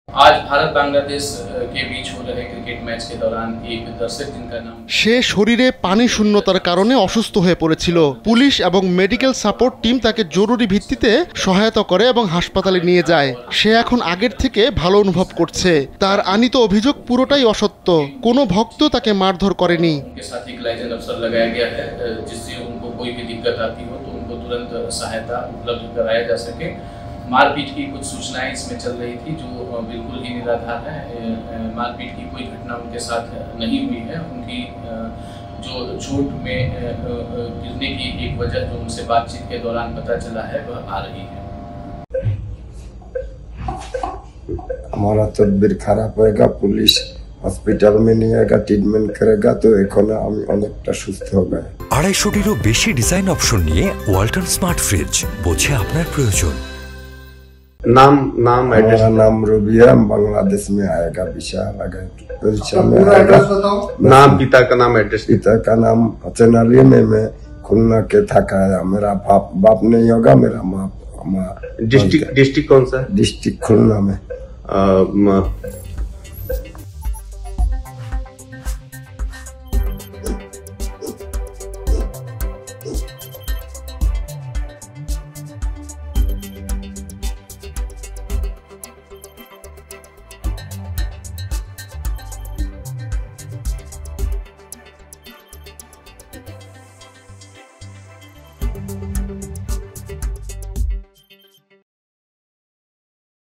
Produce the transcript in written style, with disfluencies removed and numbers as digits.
आज भारत बांग्लादेश के बीच हो रहे क्रिकेट मैच के दौरान एक दर्शक जिनका नाम সে শরীরে পানি শূন্যতার কারণে অসুস্থ হয়ে পড়েছিল। পুলিশ এবং মেডিকেল সাপোর্ট টিম তাকে জরুরি ভিত্তিতে সহায়তা করে এবং হাসপাতালে নিয়ে যায়। সে এখন আগের থেকে ভালো অনুভব করছে। তার আনিত অভিযোগ পুরোটাই অসত্য। কোনো ভক্ত তাকে মারধর করেনি। के साथ एक लाइसेंस अफसर लगाया गया है जिससे उनको कोई भी दिक्कत आती हो तो उनको तुरंत सहायता उपलब्ध कराया जा सके। मारपीट की कुछ सूचनाएं इसमें चल रही थी जो बिल्कुल ही निराधार है। मारपीट की कोई घटना उनके साथ नहीं हुई है। उनकी जो चोट में गिरने की एक वजह जो उनसे बातचीत के दौरान पता चला है वह आ रही है। हमारा तबीयत खराब होएगा, पुलिस हॉस्पिटल में नहीं आएगा, ट्रीटमेंट करेगा तो এখন আমি অনেকটা সুস্থ हो गए। 250টিরও বেশি ডিজাইন অপশন নিয়ে ওয়ালটন স্মার্ট ফ্রিজ বোঝে আপনার প্রয়োজন। नाम एड्रेस नाम रूबिया, बांग्लादेश में आएगा, विशाल में आएगा। नाम पिता का नाम एड्रेस? पिता का नाम हसन अली में खुलना के थका है। मेरा बाप नहीं होगा, मेरा माँ। डिस्ट्रिक्ट कौन सा? डिस्ट्रिक्ट खुलना में।